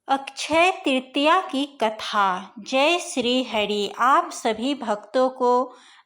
अक्षय तृतीया की कथा। जय श्री हरि। आप सभी भक्तों को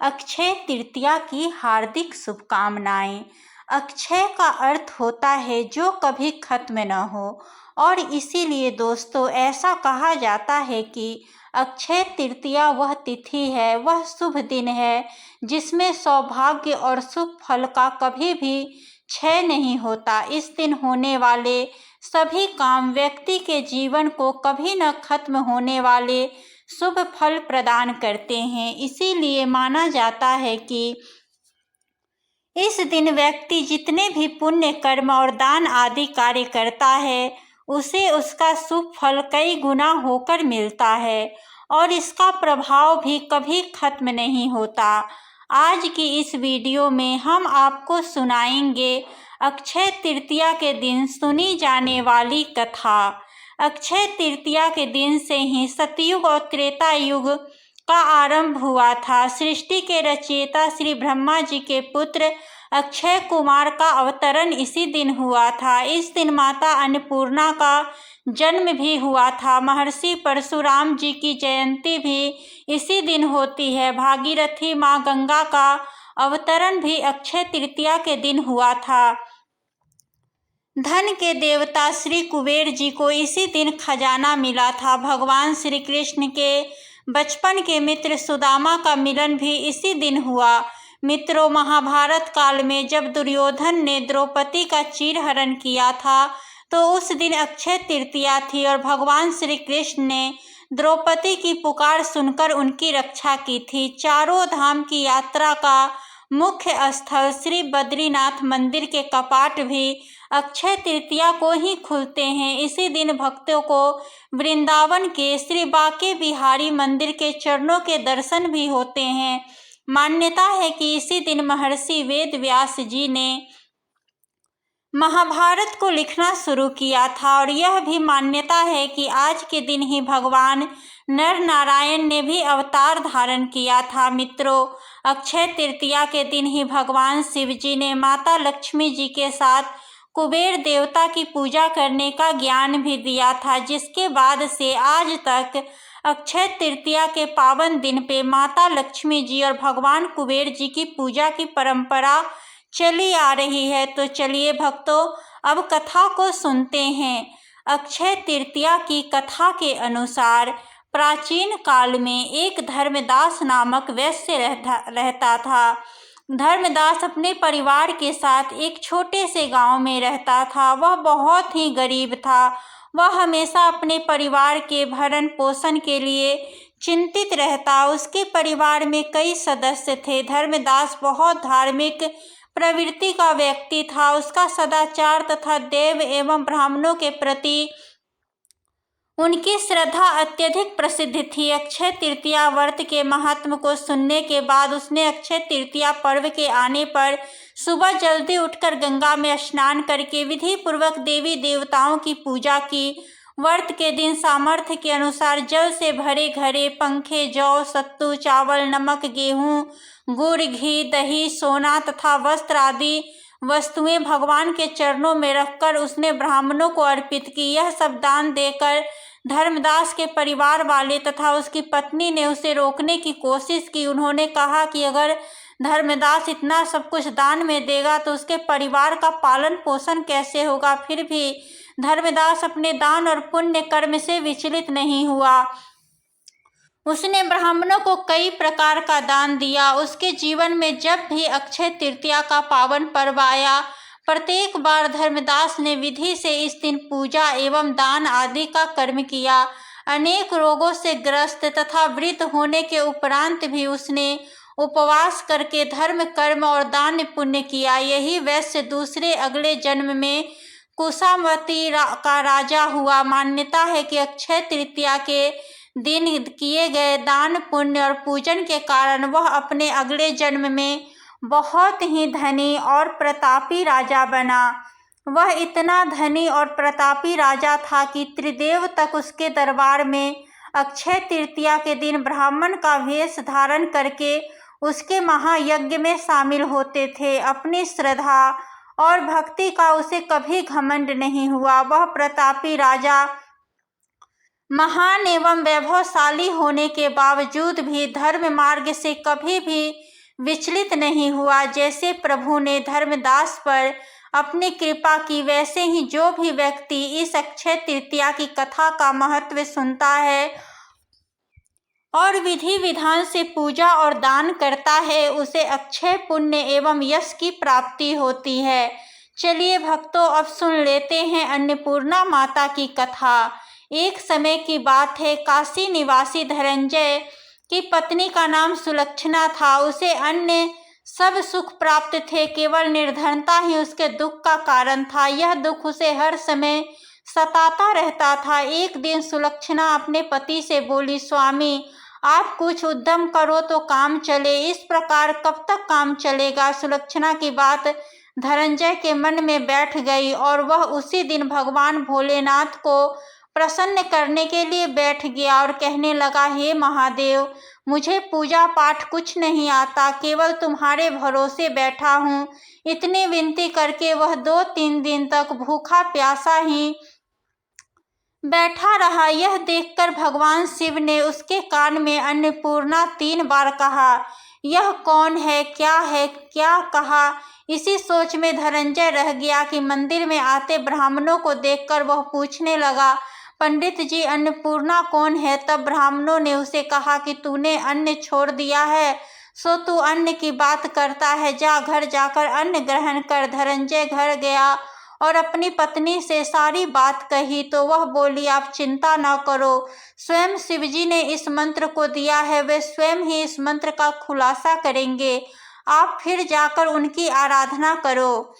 अक्षय तृतीया की हार्दिक शुभकामनाएं। अक्षय का अर्थ होता है जो कभी खत्म न हो, और इसीलिए दोस्तों ऐसा कहा जाता है कि अक्षय तृतीया वह तिथि है, वह शुभ दिन है जिसमें सौभाग्य और शुभ फल का कभी भी क्षय नहीं होता। इस दिन होने वाले सभी काम व्यक्ति के जीवन को कभी न खत्म होने वाले शुभ फल प्रदान करते हैं। इसीलिए माना जाता है कि इस दिन व्यक्ति जितने भी पुण्य कर्म और दान आदि कार्य करता है उसे उसका शुभ फल कई गुना होकर मिलता है, और इसका प्रभाव भी कभी खत्म नहीं होता। आज की इस वीडियो में हम आपको सुनाएंगे अक्षय तृतीया के दिन सुनी जाने वाली कथा। अक्षय तृतीया के दिन से ही सतयुग और त्रेता युग का आरंभ हुआ था। सृष्टि के रचयिता श्री ब्रह्मा जी के पुत्र अक्षय कुमार का अवतरण इसी दिन हुआ था। इस दिन माता अन्नपूर्णा का जन्म भी हुआ था। महर्षि परशुराम जी की जयंती भी इसी दिन होती है। भागीरथी माँ गंगा का अवतरण भी अक्षय तृतीया के दिन हुआ था। धन के देवता श्री कुबेर जी को इसी दिन खजाना मिला था। भगवान श्री कृष्ण के बचपन के मित्र सुदामा का मिलन भी इसी दिन हुआ। मित्रों, महाभारत काल में जब दुर्योधन ने द्रौपदी का चीरहरण किया था तो उस दिन अक्षय तृतीया थी, और भगवान श्री कृष्ण ने द्रौपदी की पुकार सुनकर उनकी रक्षा की थी। चारों धाम की यात्रा का मुख्य स्थल श्री बद्रीनाथ मंदिर के कपाट भी अक्षय तृतीया को ही खुलते हैं। इसी दिन भक्तों को वृंदावन के श्री बांके बिहारी मंदिर के चरणों के दर्शन भी होते हैं। मान्यता है कि इसी दिन महर्षि वेद व्यास जी ने महाभारत को लिखना शुरू किया था, और यह भी मान्यता है कि आज के दिन ही भगवान नर नारायण ने भी अवतार धारण किया था। मित्रों, अक्षय तृतीया के दिन ही भगवान शिव जी ने माता लक्ष्मी जी के साथ कुबेर देवता की पूजा करने का ज्ञान भी दिया था, जिसके बाद से आज तक अक्षय तृतीया के पावन दिन पे माता लक्ष्मी जी और भगवान कुबेर जी की पूजा की परंपरा चली आ रही है। तो चलिए भक्तों, अब कथा को सुनते हैं। अक्षय तृतीया की कथा के अनुसार प्राचीन काल में एक धर्मदास नामक वैश्य रहता था। धर्मदास अपने परिवार के साथ एक छोटे से गांव में रहता था। वह बहुत ही गरीब था। वह हमेशा अपने परिवार के भरण पोषण के लिए चिंतित रहता। उसके परिवार में कई सदस्य थे। धर्मदास बहुत धार्मिक प्रवृत्ति का व्यक्ति था। उसका सदाचार तथा देव एवं ब्राह्मणों के प्रति उनकी श्रद्धा अत्यधिक प्रसिद्ध थी। अक्षय तृतीया व्रत के महत्व को सुनने के बाद उसने अक्षय तृतीया पर्व के आने पर सुबह जल्दी उठकर गंगा में स्नान करके विधि पूर्वक देवी देवताओं की पूजा की। व्रत के दिन सामर्थ्य के अनुसार जल से भरे घड़े, पंखे, जौ, सत्तू, चावल, नमक, गेहूँ, गुड़, घी, दही, सोना तथा वस्त्र आदि वस्तुएं भगवान के चरणों में रखकर उसने ब्राह्मणों को अर्पित की। यह सब दान देकर धर्मदास के परिवार वाले तथा उसकी पत्नी ने उसे रोकने की कोशिश की। उन्होंने कहा कि अगर धर्मदास इतना सब कुछ दान में देगा तो उसके परिवार का पालन पोषण कैसे होगा। फिर भी धर्मदास अपने दान और पुण्य कर्म से विचलित नहीं हुआ। उसने ब्राह्मणों को कई प्रकार का दान दिया। उसके जीवन में जब भी अक्षय तृतीया का पावन पर्व आया, प्रत्येक बार धर्मदास ने विधि से इस दिन पूजा एवं दान आदि का कर्म किया। अनेक रोगों से ग्रस्त तथा वृद्ध होने के उपरांत भी उसने उपवास करके धर्म, कर्म और दान पुण्य किया। यही वैश्य दूसरे अगले जन्म में कुशावती का राजा हुआ। मान्यता है कि अक्षय तृतीया के दिन किए गए दान, पुण्य और पूजन के कारण वह अपने अगले जन्म में बहुत ही धनी और प्रतापी राजा बना। वह इतना धनी और प्रतापी राजा था कि त्रिदेव तक उसके दरबार में अक्षय तृतीया के दिन ब्राह्मण का वेश धारण करके उसके महायज्ञ में शामिल होते थे। अपनी श्रद्धा और भक्ति का उसे कभी घमंड नहीं हुआ। वह प्रतापी राजा महान एवं वैभवशाली होने के बावजूद भी धर्म मार्ग से कभी भी विचलित नहीं हुआ। जैसे प्रभु ने धर्मदास पर अपनी कृपा की, वैसे ही जो भी व्यक्ति इस अक्षय तृतीया की कथा का महत्व सुनता है और विधि विधान से पूजा और दान करता है, उसे अक्षय पुण्य एवं यश की प्राप्ति होती है। चलिए भक्तों, अब सुन लेते हैं अन्नपूर्णा माता की कथा। एक समय की बात है, काशी निवासी धनंजय की पत्नी का नाम सुलक्षणा था। उसे अन्य सब सुख प्राप्त थे, केवल निर्धनता ही उसके दुख का कारण था। यह दुख उसे हर समय सताता रहता था। एक दिन सुलक्षणा अपने पति से बोली, स्वामी आप कुछ उद्यम करो तो काम चले, इस प्रकार कब तक काम चलेगा। सुलक्षणा की बात धनंजय के मन में बैठ गई और वह उसी दिन भगवान भोलेनाथ को प्रसन्न करने के लिए बैठ गया और कहने लगा, हे महादेव, मुझे पूजा पाठ कुछ नहीं आता, केवल तुम्हारे भरोसे बैठा हूँ। इतनी विनती करके वह 2-3 दिन तक भूखा प्यासा ही बैठा रहा। यह देखकर भगवान शिव ने उसके कान में अन्नपूर्णा 3 बार कहा। यह कौन है, क्या कहा, इसी सोच में धनंजय रह गया कि मंदिर में आते ब्राह्मणों को देखकर वह पूछने लगा, पंडित जी अन्नपूर्णा कौन है। तब ब्राह्मणों ने उसे कहा कि तूने अन्न छोड़ दिया है, सो तू अन्न की बात करता है, जा घर जाकर अन्न ग्रहण कर। धनंजय घर गया और अपनी पत्नी से सारी बात कही तो वह बोली, आप चिंता न करो, स्वयं शिवजी ने इस मंत्र को दिया है, वे स्वयं ही इस मंत्र का खुलासा करेंगे, आप फिर जाकर उनकी आराधना करो।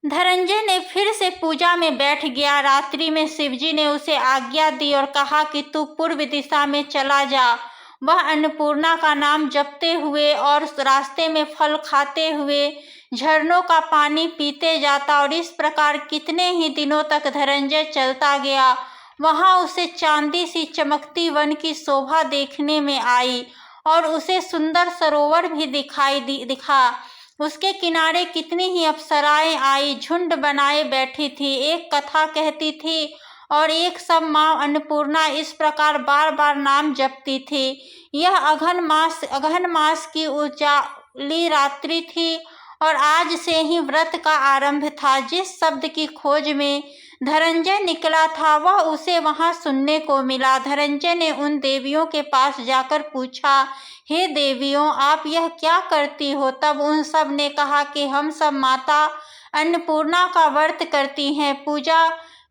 धनंजय ने फिर से पूजा में बैठ गया। रात्रि में शिवजी ने उसे आज्ञा दी और कहा कि तू पूर्व दिशा में चला जा। वह अन्नपूर्णा का नाम जपते हुए और रास्ते में फल खाते हुए झरनों का पानी पीते जाता और इस प्रकार कितने ही दिनों तक धनंजय चलता गया। वहां उसे चांदी सी चमकती वन की शोभा देखने में आई और उसे सुंदर सरोवर भी दिखा। उसके किनारे कितनी ही अप्सराएं आई, झुंड बनाए बैठी थी, एक कथा कहती थी और एक सब माँ अन्नपूर्णा इस प्रकार बार बार नाम जपती थी। यह अघन मास की उजाली रात्रि थी और आज से ही व्रत का आरंभ था। जिस शब्द की खोज में धनंजय निकला था वह उसे वहां सुनने को मिला। धनंजय ने उन देवियों के पास जाकर पूछा, हे देवियों, आप यह क्या करती हो। तब उन सब ने कहा कि हम सब माता अन्नपूर्णा का व्रत करती हैं। पूजा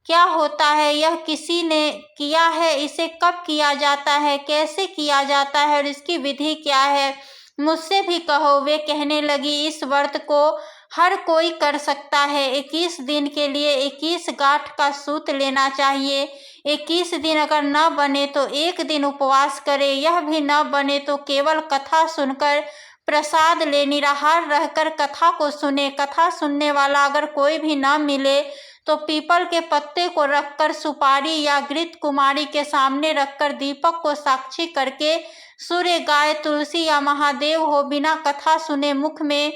क्या होता है, यह किसी ने किया है, इसे कब किया जाता है, कैसे किया जाता है और इसकी विधि क्या है, मुझसे भी कहो। वे कहने लगी, इस व्रत को हर कोई कर सकता है। 21 दिन के लिए 21 गांठ का सूत लेना चाहिए। 21 दिन अगर न बने तो 1 दिन उपवास करे, यह भी न बने तो केवल कथा सुनकर प्रसाद ले, निराहार रहकर कथा को सुने। कथा सुनने वाला अगर कोई भी न मिले तो पीपल के पत्ते को रखकर सुपारी या घृत कुमारी के सामने रखकर दीपक को साक्षी करके सूर्य, गाय, तुलसी या महादेव हो बिना कथा सुने मुख में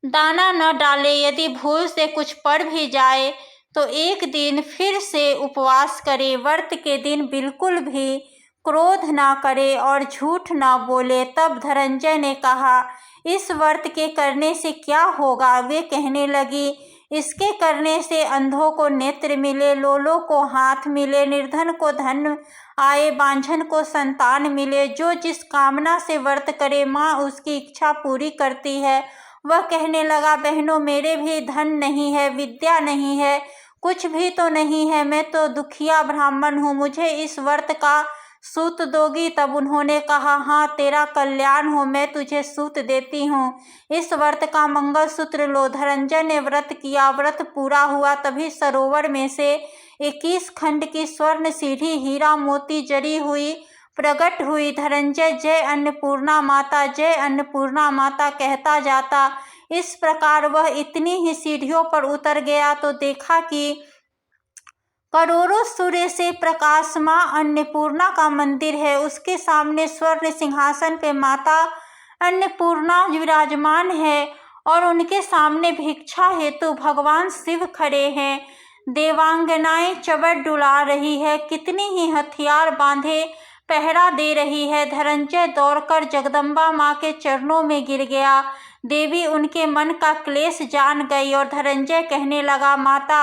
दाना न डाले। यदि भूल से कुछ पड़ भी जाए तो 1 दिन फिर से उपवास करे। व्रत के दिन बिल्कुल भी क्रोध ना करे और झूठ ना बोले। तब धनंजय ने कहा, इस व्रत के करने से क्या होगा। वे कहने लगी, इसके करने से अंधों को नेत्र मिले, लोलों को हाथ मिले, निर्धन को धन आए, बांझन को संतान मिले। जो जिस कामना से व्रत करे माँ उसकी इच्छा पूरी करती है। वह कहने लगा, बहनों, मेरे भी धन नहीं है, विद्या नहीं है, कुछ भी तो नहीं है, मैं तो दुखिया ब्राह्मण हूँ, मुझे इस व्रत का सूत दोगी। तब उन्होंने कहा, हाँ, तेरा कल्याण हो, मैं तुझे सूत देती हूँ, इस व्रत का मंगल सूत्र लो। धनंजय ने व्रत किया। व्रत पूरा हुआ तभी सरोवर में से 21 खंड की स्वर्ण सीढ़ी हीरा मोती जड़ी हुई प्रकट हुई। धनंजय जय अन्नपूर्णा माता, जय अन्नपूर्णा माता कहता जाता। इस प्रकार वह इतनी ही सीढ़ियों पर उतर गया तो देखा कि करोड़ों सूर्य से प्रकाशमान अन्नपूर्णा का मंदिर है। उसके सामने स्वर्ण सिंहासन पे माता अन्नपूर्णा विराजमान है और उनके सामने भिक्षा हेतु भगवान शिव खड़े हैं। देवांगनाएं चबर डुला रही है, कितनी ही हथियार बांधे पहरा दे रही है। धनंजय दौड़कर जगदम्बा माँ के चरणों में गिर गया। देवी उनके मन का क्लेश जान गई और धनंजय कहने लगा, माता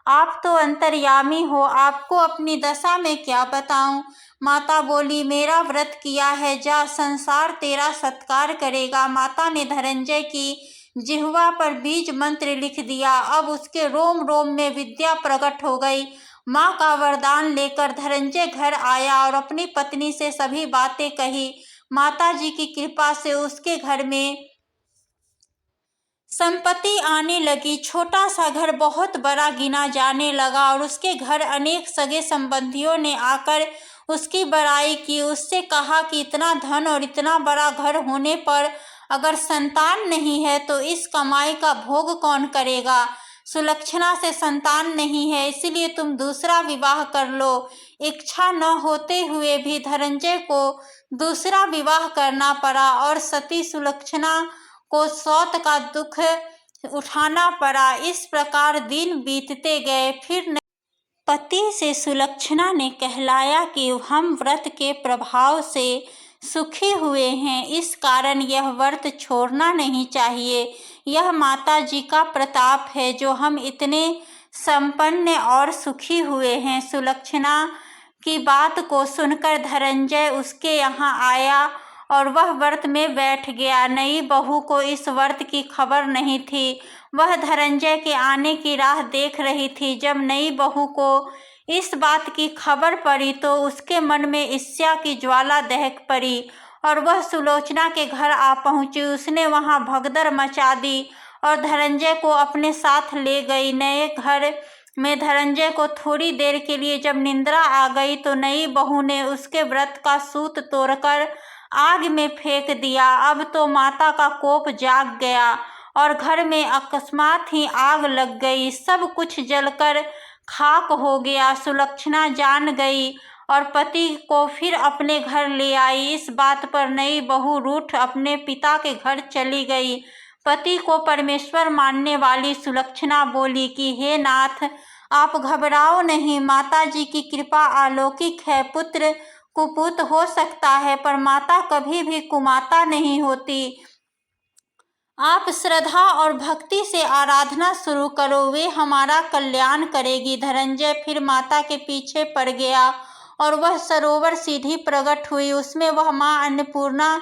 आप तो अंतर्यामी हो, आपको अपनी दशा में क्या बताऊं। माता बोली, मेरा व्रत किया है, जा संसार तेरा सत्कार करेगा। माता ने धनंजय की जिह्वा पर बीज मंत्र लिख दिया। अब उसके रोम रोम में विद्या प्रकट हो गई। माँ का वरदान लेकर धनंजय घर आया और अपनी पत्नी से सभी बातें कही। माता जी की कृपा से उसके घर में संपत्ति आने लगी। छोटा सा घर बहुत बड़ा गिना जाने लगा और उसके घर अनेक सगे संबंधियों ने आकर उसकी बड़ाई की। उससे कहा कि इतना धन और इतना बड़ा घर होने पर अगर संतान नहीं है तो इस कमाई का भोग कौन करेगा। सुलक्षणा से संतान नहीं है, इसलिए तुम दूसरा विवाह कर लो। इच्छा न होते हुए भी धनंजय को दूसरा विवाह करना पड़ा और सती सुलक्षणा को सौत का दुख उठाना पड़ा। इस प्रकार दिन बीतते गए। फिर पति से सुलक्षणा ने कहलाया कि हम व्रत के प्रभाव से सुखी हुए हैं, इस कारण यह व्रत छोड़ना नहीं चाहिए। यह माता जी का प्रताप है जो हम इतने संपन्न और सुखी हुए हैं। सुलक्षणा की बात को सुनकर धनंजय उसके यहाँ आया और वह व्रत में बैठ गया। नई बहू को इस व्रत की खबर नहीं थी। वह धनंजय के आने की राह देख रही थी। जब नई बहू को इस बात की खबर पड़ी तो उसके मन में ईर्ष्या की ज्वाला दहक पड़ी और वह सुलोचना के घर आ पहुंची। उसने वहां भगदड़ मचा दी और धनंजय को अपने साथ ले गई। नए घर में धनंजय को थोड़ी देर के लिए जब निंद्रा आ गई तो नई बहू ने उसके व्रत का सूत तोड़कर आग में फेंक दिया। अब तो माता का कोप जाग गया और घर में अकस्मात ही आग लग गई। सब कुछ जलकर खाक हो गया। सुलक्षणा जान गई और पति को फिर अपने घर ले आई। इस बात पर नई बहू रूठ अपने पिता के घर चली गई। पति को परमेश्वर मानने वाली सुलक्षणा बोली कि हे नाथ, आप घबराओ नहीं, माता जी की कृपा अलौकिक है। पुत्र कुपुत हो सकता है पर माता कभी भी कुमाता नहीं होती। आप श्रद्धा और भक्ति से आराधना शुरू करो, वे हमारा कल्याण करेगी। धनंजय फिर माता के पीछे पड़ गया और वह सरोवर सीधी प्रकट हुई। उसमें वह माँ अन्नपूर्णा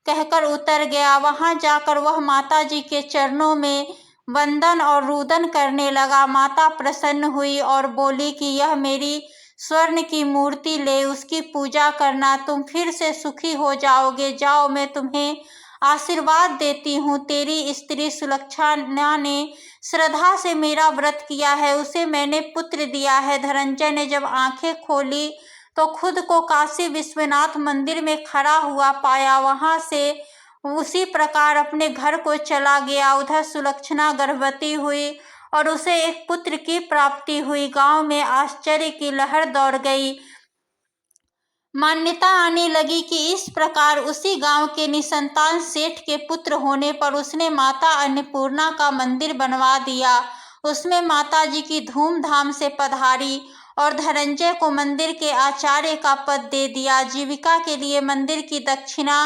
कहकर उतर गया। वहां जाकर वह माता जी के चरणों में वंदन और रुदन करने लगा। माता प्रसन्न हुई और बोली कि यह मेरी स्वर्ण की मूर्ति ले, उसकी पूजा करना, तुम फिर से सुखी हो जाओगे। जाओ, मैं तुम्हें आशीर्वाद देती हूँ। तेरी स्त्री सुलक्षणा ने श्रद्धा से मेरा व्रत किया है, उसे मैंने पुत्र दिया है। धनंजय ने जब आंखें खोली तो खुद को काशी विश्वनाथ मंदिर में खड़ा हुआ पाया। वहां से उसी प्रकार अपने घर को चला गया। उधर सुलक्षणा गर्भवती हुई और उसे एक पुत्र की प्राप्ति हुई। गांव में आश्चर्य की लहर दौड़ गई। मान्यता आने लगी कि इस प्रकार उसी गांव के निसंतान सेठ के पुत्र होने पर उसने माता अन्नपूर्णा का मंदिर बनवा दिया। उसमें माता जी की धूमधाम से पधारी और धनंजय को मंदिर के आचार्य का पद दे दिया। जीविका के लिए मंदिर की दक्षिणा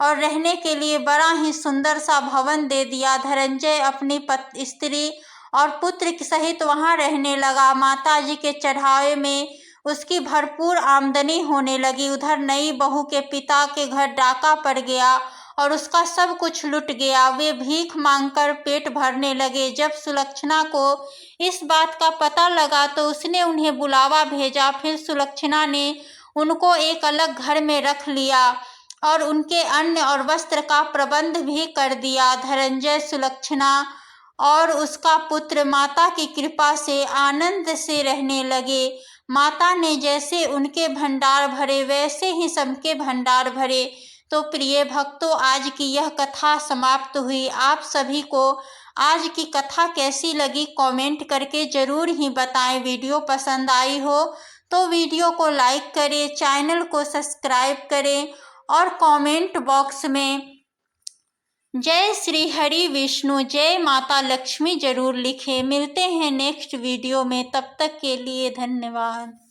और रहने के लिए बड़ा ही सुंदर सा भवन दे दिया। धनंजय अपनी स्त्री और पुत्र सहित वहां रहने लगा। माता जी के चढ़ावे में उसकी भरपूर आमदनी होने लगी। उधर नई बहू के पिता के घर डाका पड़ गया और उसका सब कुछ लुट गया। वे भीख मांगकर पेट भरने लगे। जब सुलक्षणा को इस बात का पता लगा तो उसने उन्हें बुलावा भेजा। फिर सुलक्षणा ने उनको एक अलग घर में रख लिया और उनके अन्न और वस्त्र का प्रबंध भी कर दिया। धनंजय, सुलक्षणा और उसका पुत्र माता की कृपा से आनंद से रहने लगे। माता ने जैसे उनके भंडार भरे वैसे ही सबके भंडार भरे। तो प्रिय भक्तों, आज की यह कथा समाप्त हुई। आप सभी को आज की कथा कैसी लगी कमेंट करके ज़रूर ही बताएं। वीडियो पसंद आई हो तो वीडियो को लाइक करें, चैनल को सब्सक्राइब करें और कमेंट बॉक्स में जय श्री हरि विष्णु, जय माता लक्ष्मी जरूर लिखें। मिलते हैं नेक्स्ट वीडियो में, तब तक के लिए धन्यवाद।